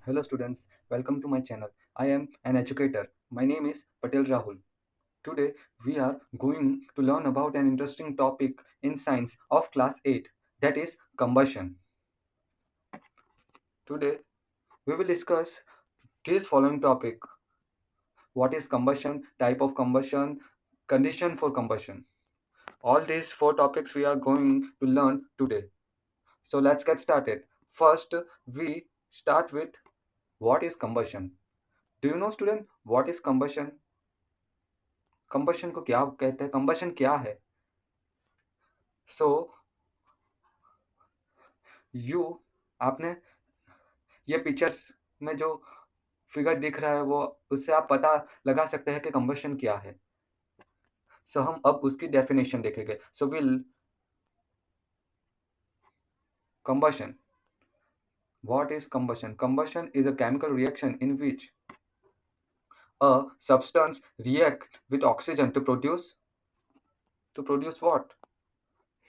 Hello students, welcome to my channel. I am an educator. My name is Patel Rahul. Today we are going to learn about an interesting topic in science of class 8, that is combustion. Today we will discuss this following topic: what is combustion, type of combustion, condition for combustion. All these four topics we are going to learn today. So let's get started. First we start with what is combustion. Do you know student what is combustion? Combustion को क्या कहते हैं? Combustion क्या है? So you आपने ये pictures में जो फिगर दिख रहा है वो उससे आप पता लगा सकते हैं कि कंबशन क्या है. सो हम अब उसकी डेफिनेशन देखेंगे. So will combustion. What is combustion? Combustion is a chemical reaction in which a substance react with oxygen to produce what?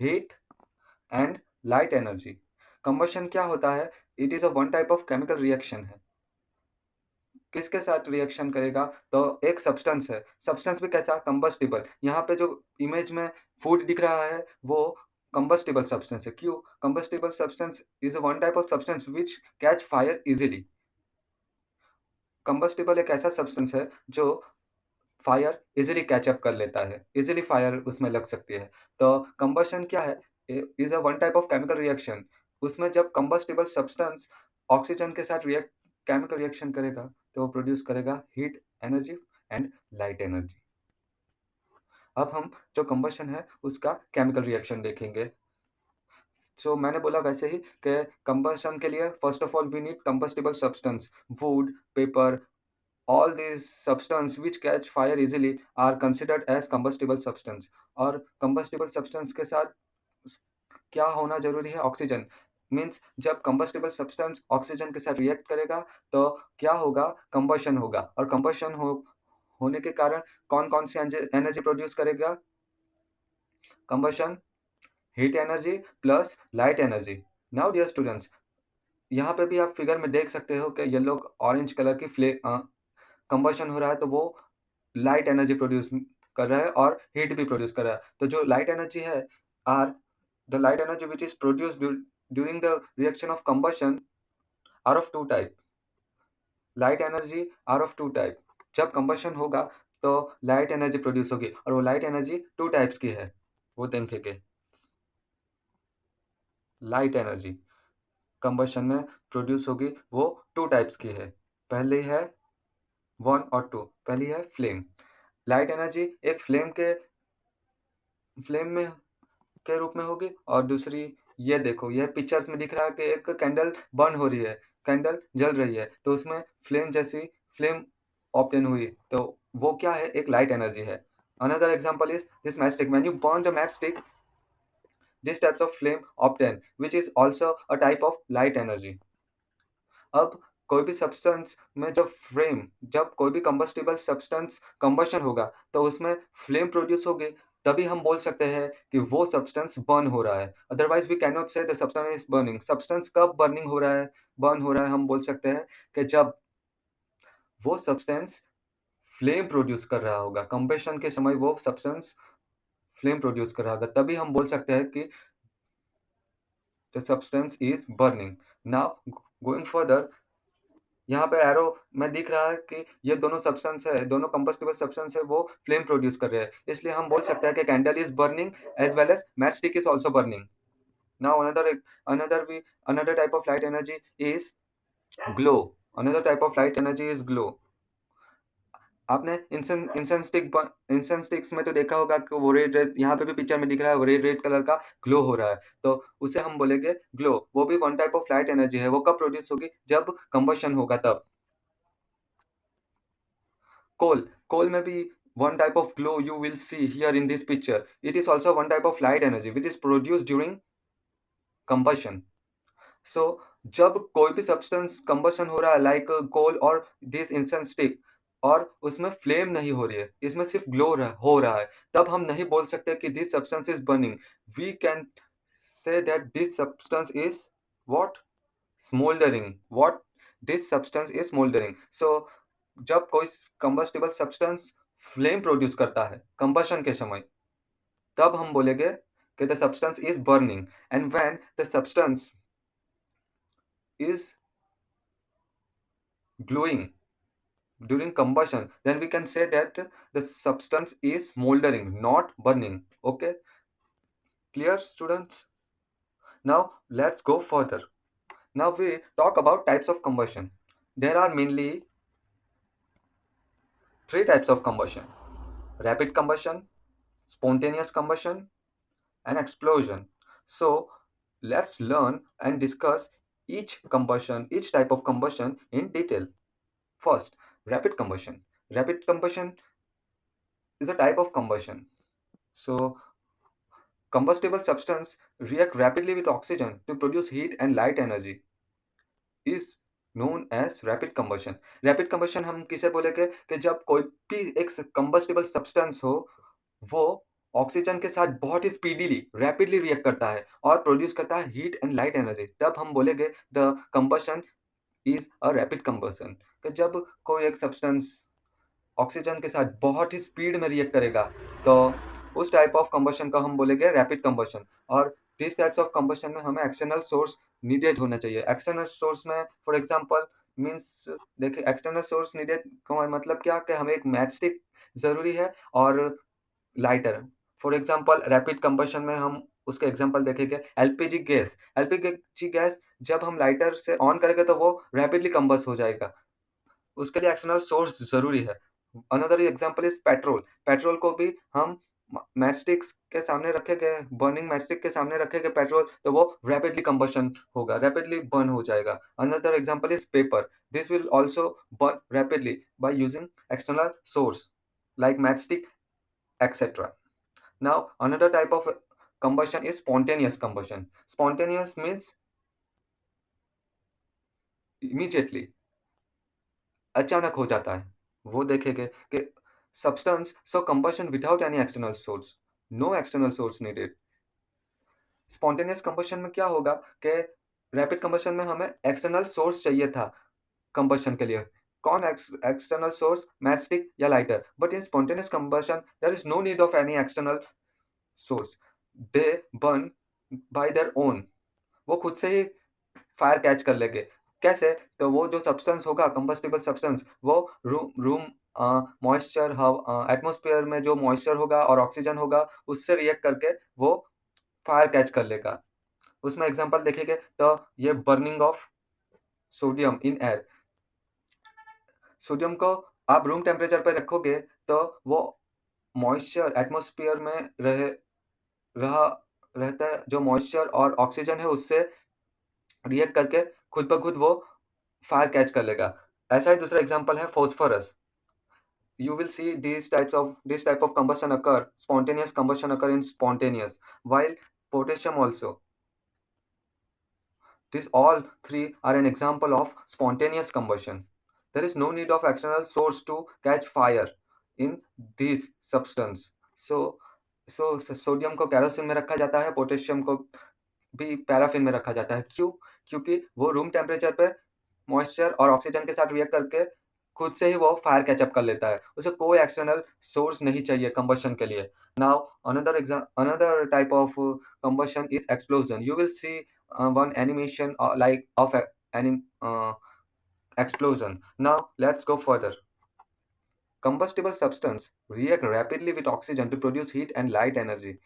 Heat and light energy. Combustion क्या होता है? It is a one type of chemical reaction है. किसके साथ reaction करेगा? तो एक substance है. सब्सटेंस भी कैसा? कंबस्टिबल. यहाँ पे जो इमेज में फूड दिख रहा है वो कंबस्टिबल सब्सटेंस है. क्यों? Combustible substance is one type of substance which catch fire easily. Combustible एक ऐसा सब्सटेंस है जो फायर इजीली कैचअप कर लेता है. इजीली फायर उसमें लग सकती है. तो कंबशन क्या है? Is a one type of chemical reaction. उसमें जब कंबस्टिबल सब्सटेंस ऑक्सीजन के साथ रिएक्ट केमिकल रिएक्शन करेगा तो वो प्रोड्यूस करेगा heat energy and light energy. अब हम जो कंबशन है उसका केमिकल रिएक्शन देखेंगे. सो मैंने बोला वैसे ही कि कंबशन के लिए first of all we need combustible substance. Wood, paper, all these substance which catch fire easily are considered as combustible substance. और combustible substance के साथ क्या होना जरूरी है? ऑक्सीजन. मीन्स जब कंबस्टिबल सब्सटेंस ऑक्सीजन के साथ रिएक्ट करेगा तो क्या होगा? कंबशन होगा. और कंबशन होने के कारण कौन कौन सी एनर्जी प्रोड्यूस करेगा? Combustion heat energy plus light energy. Now dear students, यहाँ पे भी आप फिगर में देख सकते हो कि येलो ऑरेंज कलर की कंबशन हो रहा है तो वो लाइट एनर्जी प्रोड्यूस कर रहा है और हीट भी प्रोड्यूस कर रहा है. तो जो लाइट एनर्जी है are the light energy which is produce during the reaction of combustion are of two type. Light energy are of two type. जब कंबशन होगा तो लाइट एनर्जी प्रोड्यूस होगी और वो लाइट एनर्जी टू टाइप्स की है. वो देखेंगे. लाइट एनर्जी कंबशन में प्रोड्यूस होगी वो टू टाइप्स की है. पहली है 1 और 2. पहली है फ्लेम. लाइट एनर्जी एक फ्लेम में के रूप में होगी और दूसरी ये देखो, ये पिक्चर्स में दिख रहा है कि एक कैंडल बर्न हो रही है, कैंडल जल रही है तो उसमें फ्लेम जैसी फ्लेम ऑब्टेन हुई तो वो क्या है? एक लाइट एनर्जी है. Another example is this matchstick. When you burn the matchstick this types of flame obtain which is also a type of light energy. अब कोई भी सब्सटेंस में जब कोई भी कंबस्टिबल सब्सटेंस कंबशन होगा तो उसमें फ्लेम प्रोड्यूस होगी. तभी हम बोल सकते हैं कि वो सब्सटेंस बर्न हो रहा है. अदरवाइज वी कैन नॉट से the substance is burning. Substance कब बर्न हो रहा है हम बोल सकते हैं कि जब वो सब्सटेंस फ्लेम प्रोड्यूस कर रहा होगा. कंबशन के समय वो सब्सटेंस फ्लेम प्रोड्यूस कर रहा होगा तभी हम बोल सकते हैं कि the substance is burning. Now going further, यहाँ पे एरो में दिख रहा है कि ये दोनों सब्सटेंस है, दोनों कंबस्टिबल सब्सटेंस है, वो फ्लेम प्रोड्यूस कर रहे हैं. इसलिए हम बोल सकते हैं कि candle is burning as well as match stick is also burning. Now another type of light energy is glow. Another type of light energy is glow. आपने इंसेंस स्टिक्स में तो देखा होगा कि वो रेड रेड, यहाँ पे भी पिक्चर में दिख रहा है, वो रेड रेड कलर का ग्लो हो रहा है तो उसे हम बोलेंगे ग्लो. वो भी one type of light energy है. वो कब प्रोड्यूस होगी? जब कंबशन होगा तब. Coal may be one type of glow you will see here in this picture. It is also one type of light energy which is produced during combustion. So जब कोई भी सब्सटेंस कंबशन हो रहा है like कोल और this incense stick और उसमें flame नहीं हो रही है, इसमें सिर्फ हो रहा है, तब हम नहीं बोल सकते कि this substance is burning. We can say that this substance is what? Smouldering. What? This substance is smouldering. So जब कोई कंबस्टिबल सब्सटेंस फ्लेम प्रोड्यूस करता है कंबशन के समय, तब हम बोलेंगे कि the substance is burning. And when the substance is glowing during combustion, then we can say that the substance is smoldering, not burning. Okay, clear, students? Now let's go further. Now we talk about types of combustion. There are mainly three types of combustion: rapid combustion, spontaneous combustion, and explosion. So let's learn and discuss each type of combustion in detail. First, rapid combustion. Rapid combustion is a type of combustion. So, combustible substance react rapidly with oxygen to produce heat and light energy is known as rapid combustion. Rapid combustion हम किसे बोलेंगे कि जब कोई भी एक combustible substance हो, वो ऑक्सीजन के साथ बहुत ही स्पीडीली रैपिडली रिएक्ट करता है और प्रोड्यूस करता है हीट एंड लाइट एनर्जी, तब हम बोलेंगे the combustion is a rapid combustion. कि जब कोई एक सब्सटेंस ऑक्सीजन के साथ बहुत ही स्पीड में रिएक्ट करेगा, तो उस टाइप ऑफ कंबशन को हम बोलेंगे रैपिड कंबशन। और दिस टाइप्स ऑफ कंबशन में हमें एक्सटर्नल सोर्स नीडेड होना चाहिए। एक्सटर्नल सोर्स में फॉर एग्जांपल मींस, देखिए एक्सटर्नल सोर्स नीडेड का मतलब क्या कि हमें एक मैच स्टिक ज़रूरी है और lighter. For example rapid combustion में हम उसके एग्जांपल देखेंगे एलपीजी गैस। एलपीजी गैस जब हम लाइटर से ऑन करेंगे तो वो रैपिडली कंबस्ट हो जाएगा, उसके लिए एक्सटर्नल सोर्स ज़रूरी है। Another example is petrol. Petrol को भी हम मैचस्टिक्स के सामने रखेंगे, बर्निंग मैचस्टिक के सामने रखेंगे पेट्रोल, तो वो रैपिडली कंबशन होगा, रैपिडली बर्न हो जाएगा। Another example is paper. This will also burn rapidly by using external source like matchstick etc. Now another type of combustion is spontaneous combustion. Spontaneous means immediately, अचानक हो जाता है। वो देखेंगे कि substance so combustion without any external source, no external source needed. Spontaneous combustion में क्या होगा कि रैपिड कंबशन में हमें एक्सटर्नल सोर्स चाहिए था कंबशन के लिए। कौन एक्सटर्नल सोर्स? मैचस्टिक या lighter. But in spontaneous combustion there is no need of any external source, they burn by their own. वो खुद से ही फायर कैच कर लेंगे। कैसे? तो वो जो सब्सटेंस होगा कंबस्टिबल सब्सटेंस, वो रूम रूम मॉइस्चर एटमॉस्फेयर में जो मॉइस्चर होगा और ऑक्सीजन होगा, उससे रिएक्ट करके वो फायर कैच कर लेगा। उसमें एग्जांपल देखेंगे तो ये burning of sodium in air. Sodium को आप रूम टेम्परेचर पे रखोगे तो वो मॉइस्चर एटमॉस्फेयर में रहा रहता है, जो मॉइस्चर और ऑक्सीजन है उससे रिएक्ट करके खुद ब खुद वो फायर कैच कर लेगा। ऐसा ही दूसरा एग्जांपल है phosphorus. You will see this type of combustion occur, spontaneous combustion occur in spontaneous, while potassium also. These all three are an example of spontaneous combustion. There is no need of external source to catch fire in these substance. So sodium को kerosene में रखा जाता है, potassium को भी paraffin में रखा जाता है। क्यों? क्योंकि वो रूम टेम्परेचर पे मॉइस्चर और ऑक्सीजन के साथ रिएक्ट करके खुद से ही वो फायर कैचअप कर लेता है, उसे कोई एक्सटर्नल सोर्स नहीं चाहिए कंबशन के लिए। Now another type of combustion is explosion. You will see one animation like of explosion. Now let's go further. Combustible substance react rapidly with oxygen to produce heat and light energy.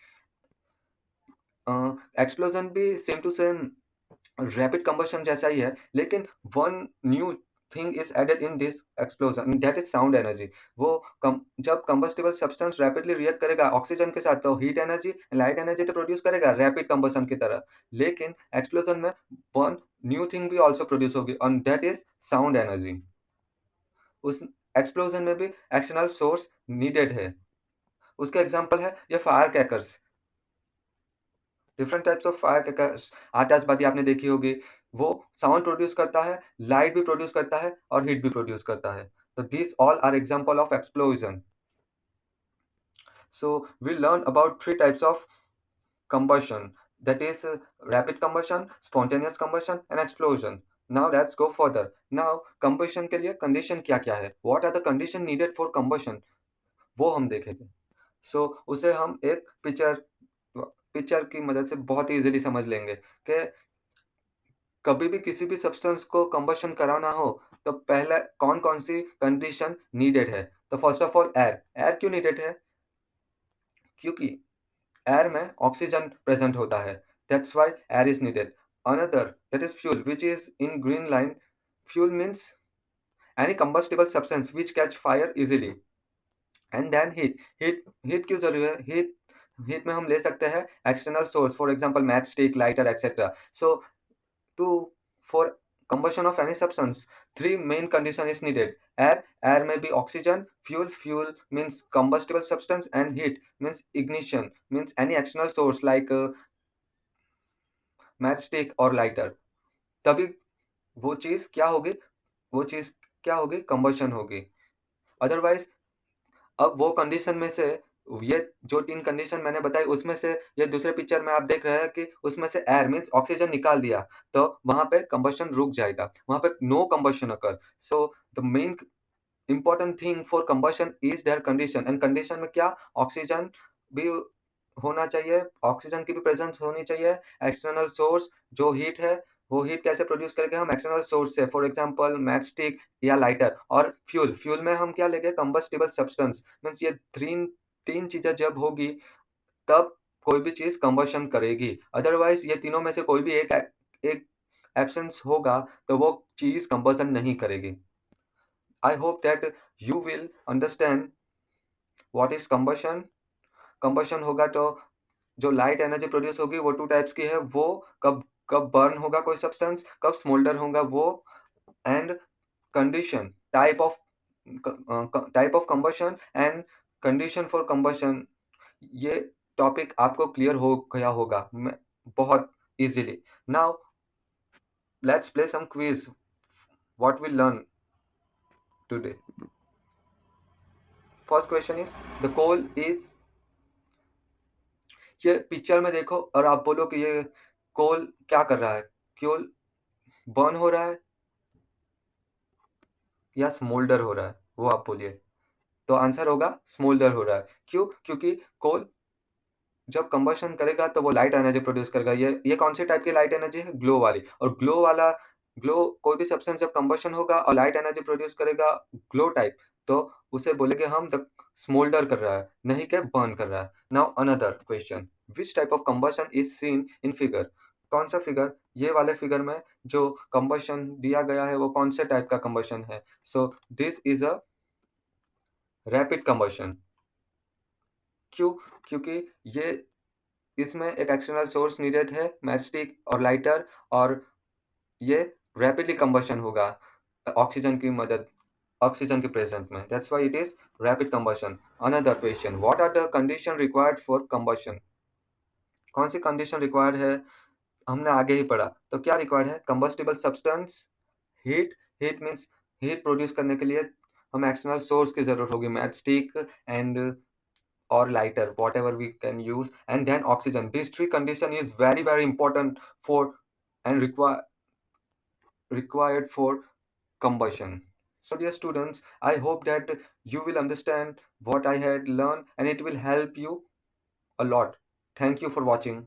Explosion भी same to same rapid combustion जैसा ही है, लेकिन one new thing is added in this explosion, that is sound energy. वो जब combustible substance rapidly react करेगा oxygen के साथ, तो हीट एनर्जी लाइट एनर्जी तो प्रोड्यूस करेगा रैपिड कंबशन की तरह, लेकिन एक्सप्लोजन में वन न्यू थिंग भी ऑल्सो प्रोड्यूस होगी और दैट इज साउंड एनर्जी। उस एक्सप्लोजन में भी एक्सटर्नल सोर्स नीडेड है। उसके एग्जाम्पल है ये fire crackers. Different types of fire crackers, आतिशबाजी आपने देखी होगी, वो साउंड प्रोड्यूस करता है, लाइट भी प्रोड्यूस करता है और हीट भी प्रोड्यूस करता है। तो this all are example of explosion. So we learn about three types of combustion, that is rapid combustion, spontaneous combustion and explosion. Now let's go further. Now combustion के लिए condition क्या क्या है, what are the condition needed for combustion, वो हम देखेंगे. सो उसे हम एक पिक्चर की मदद से बहुत इजीली समझ लेंगे कि कभी भी किसी भी सब्सटेंस को कंबशन कराना हो तो पहले कौन कौन सी कंडीशन नीडेड है. तो first of all air. Air क्यों नीडेड है? क्योंकि एयर में ऑक्सीजन प्रेजेंट होता है. That's why air is needed. Another that is fuel which is in green line. Fuel means any combustible substance which catch fire easily. And then heat क्यों जरूरी है? Heat में हम ले सकते हैं external source, for example match stick, lighter etcetera. So to for combustion of any substance, three main condition is needed. Air may be oxygen. Fuel means combustible substance, and heat means ignition, means any external source like matchstick or lighter. तभी वो चीज क्या होगी? वो चीज क्या होगी? Combustion होगी. अदरवाइज अब वो कंडीशन में से, ये जो 3 कंडीशन मैंने बताई उसमें से ये दूसरे पिक्चर में आप देख रहे हैं कि उसमें से एयर मीन्स ऑक्सीजन निकाल दिया, तो वहाँ पे कंबशन रुक जाएगा, वहाँ पे no combustion occur. So the main important thing for combustion is their condition. And condition में क्या? ऑक्सीजन भी होना चाहिए, ऑक्सीजन की भी प्रेजेंस होनी चाहिए. एक्सटर्नल सोर्स जो हीट है, वो हीट कैसे प्रोड्यूस करेंगे? हम एक्सटर्नल सोर्स से, फॉर एग्जांपल मैच स्टिक या लाइटर. और फ्यूल में हम क्या लेंगे? Combustible substance. मीन्स ये तीन चीजें जब होगी तब कोई भी चीज कंबशन करेगी. अदरवाइज ये तीनों में से कोई भी एक एब्सेंस होगा तो वो चीज कंबशन नहीं करेगी. I hope that you will understand what is combustion. Combustion होगा तो जो लाइट एनर्जी प्रोड्यूस होगी वो 2 टाइप्स की है. वो कब कब बर्न होगा कोई सब्सटेंस, कब स्मोल्डर होगा वो. And condition, type of combustion and condition for combustion, ये टॉपिक आपको क्लियर हो गया होगा बहुत easily. Now let's play some quiz. What we learn today. First question is the coal is. ये पिक्चर में देखो और आप बोलो कि ये कोल क्या कर रहा है? कोल बर्न हो रहा है या स्मोल्डर हो रहा है, वो आप बोलिए. तो आंसर होगा स्मोल्डर हो रहा है. क्यों? क्योंकि कोल जब कंबशन करेगा तो वो लाइट एनर्जी प्रोड्यूस करेगा. ये कौन सी टाइप की लाइट एनर्जी है? ग्लो वाली. और ग्लो कोई भी सब्सटेंस जब कंबशन होगा और लाइट एनर्जी प्रोड्यूस करेगा ग्लो टाइप, तो उसे बोलेंगे हम द स्मोल्डर कर रहा है, नहीं कि बर्न कर रहा है. Now another question. Which type of combustion is seen in figure? कौन सा फिगर? ये वाले फिगर में जो कंबशन दिया गया है वो कौन से टाइप का कंबशन है? So this is a rapid combustion. क्यों? क्योंकि ये इसमें एक एक्सटर्नल सोर्स नीडेड है, मैचस्टिक और लाइटर, और ये रैपिडली कंबशन होगा ऑक्सीजन की प्रेजेंट में. That's why it is rapid combustion. Another question. What are the condition required for combustion? कौन सी कंडीशन रिक्वायर्ड है? हमने आगे ही पढ़ा. तो क्या रिक्वायर्ड है? Combustible substance, heat. Heat means heat produce करने के लिए हमें एक्सटर्नल सोर्स की जरूरत होगी, match stick and or lighter, whatever we can use, and then oxygen. These three condition is very important for and required for combustion. So dear students, I hope that you will understand what I had learned and it will help you a lot. Thank you for watching.